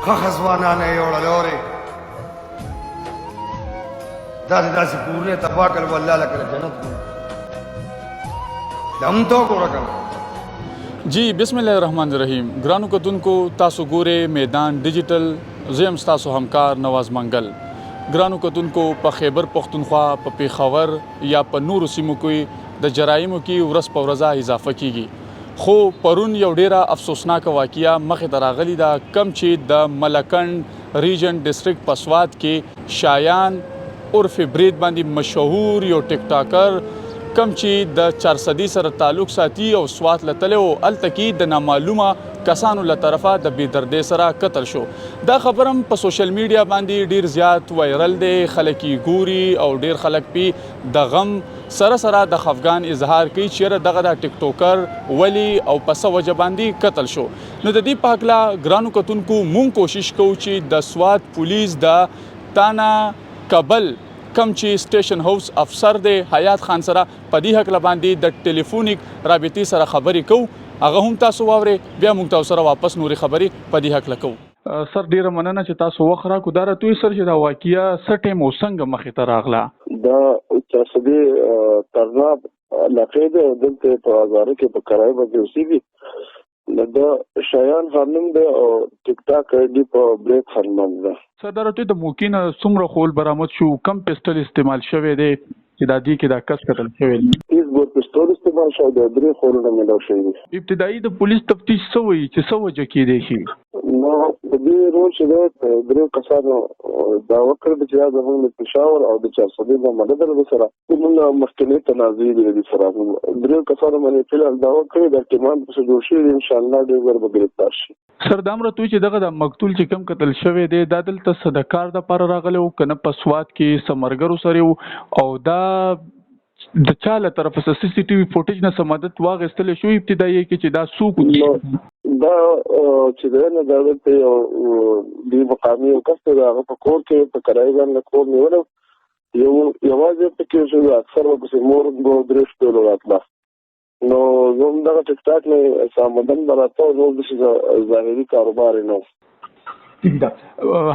خخزوانانه یوړل اورې داسې کورونه تباه کړل والله لکه جنت هم تو ګوره کنه جی بسم الله الرحمن الرحیم ګرانو کتونکو تاسو ګوره میدان ډیجیټل زم تاسو همکار نواز منګل ګرانو کتونکو په خیبر پختونخوا په پیښور یا په نورو سیمو کې د جرایمو کې ورځ په ورځ اضافه کیږي خو پرون یو ډیره افسوسناک واقعیا مخې ته راغلی دا کم چې د ملکند ریجن ډیسټریکټ په سوات کې شایان عرف برید باندې مشهور یو ټیک ټاکر کم چې د 400 سره تعلق ساتي او سوات لتل او التکی د نامعلومه کسانو له طرفه د بيدردې سره قتل شو دا خبرم په سوشل میډیا باندې ډیر زیات وایرل دی خلک ګوري او ډیر خلک پی د غم سره د خفغان اظهار کوي چې دغه د ټیک ټوکر ولی او پس وجه باندې قتل شو نو د دې پاکلا ګرانو کتونکو مونږ کوشش کوو چې د سوات پولیس د تانا کابل کم چې سټیشن هاوس افسر دی حیات خان سره په دې حق باندې د ټلیفونیک رابطې سره خبرې کوو هغه هم تاسو واوري بیا موږ تاسو سره واپس نوري خبرې په دې حق لکو سر ډیره مننه چې تاسو وخت راکو دا راتوي سر چې دا واقعیا سټه موسنګ مخې ته راغله دا چې ترناب لقید دلته په هزاره کې په کرای باندې اوسېږي دا شایان خانم دی او ټیک ټاک دی په بریک خانم ده صدرته د موکین څومره خول برآمد شو کم پستل استعمال شوه دی چې د دې کې د کس قتل شوی دی هیڅ ګور پستول استعمال شوی دی درې خورونه ملو شوی دی ابتدایي د پولیس تفتیش سوی چې سوجه کې دی شي نو د دې رول چې درې کسانو دا وکړ چې زموږ د پېښور او د 400 د مدد سره موږ مخکنی تنازعي دي سره درې کسانو باندې فعال دا وکړ د احتمال څه جوړ شي ان شاء الله ډېر ور گرفتار شي سر دامره توي چې دغه د مقتول چې کم قتل شوی دی د دلته صدکار د پر راغله او کنه په سوات کې سمرګرو سره او دا د چاله طرف سی سی ټي وي فوټیج نه سمادت واغستل شو ابتدایي کې چې دا سوق دا چې نه دا د مقامي او کس دا په کور کې په کرای باندې کور نیول یوازې په کې چې اکثر وګړي مور درش په لوراتله نو زموږ دا ټیک ټاک نه سامدن براته او د ظاهري کاروبار نه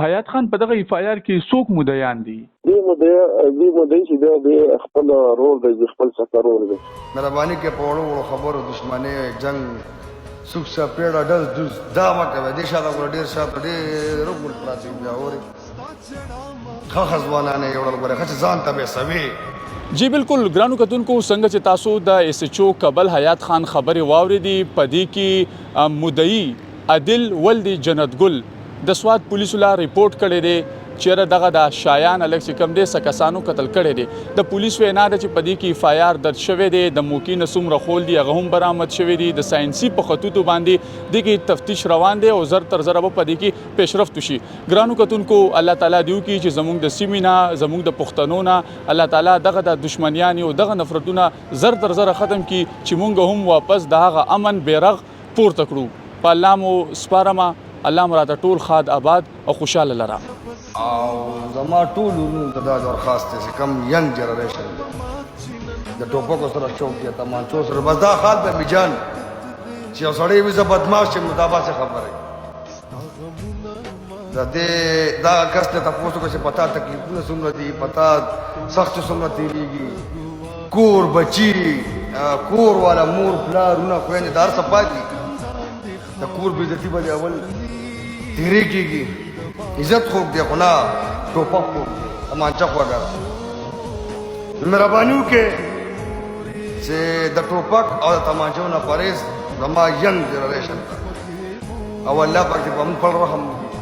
حیات خان په دغه اف آی آر کې څوک مدعیان دي دې مدعي چې د خپل رول د خپل سفر رول دی مهرباني کې په وړو خبرو دښمنۍ جنگ سوک سپېړه دز دا مکه دې شاته ډېر شاته ډېر رګول پراته بیا اوري خخزوانانه یوړل غره خچ ځان ته سوي جی بالکل ګرانو کتونکو څنګه چې تاسو د اس ایچ او کابل حیات خان خبري واوریدي پدې کې مدعي عادل ولدی جنت ګل د سوات پولیسو لا ریپورت کړی دی چیرې دغه د شایان الکس کم دې سکسانو قتل کړي دي د پولیس وینا ده چې پدې کې اف آی آر درج شوی دی د موکین سومره خول دی هغه هم برآمد شوی دی د ساينسي په خطوطو باندې دغه تفتیش روان دی او زر تر زر په پدې کې پیشرفت شي ګرانو کتونکو الله تعالی دیو کې چې زموږ د سیمینا زموږ د پښتنو نه الله تعالی دغه د دشمنیان او دغه نفرتونه زر تر زر ختم کی چې مونږ هم واپس دغه امن بیرغ پورته کړو په الله مو سپارما الله مراته ټول خاد آباد او خوشاله لرا او زما ټول ورونو ته دا درخواست دی چې کم ینګ جنریشن د ټوپکو سره شوق یا تمانچو سره بس دا حال به میجان چې سړی وي زه بدماش چې مطابق خبره دا کس ته تاسو کو چې پتا تکلیفونه څومره دي پتا سخت څومره تیریږي کور بچی کور والا مور پلارونه خويندې دار صفاتي د کور به عزت به اول تیریږي عزت خوب دی خو نه ټوپک خو تمانچه خو اگر مهرباني وکړئ چې د ټوپک او د تمانچو نه پرهیز زما ینګ جنریشن او الله پاک دې په موږ پر رحم وکړي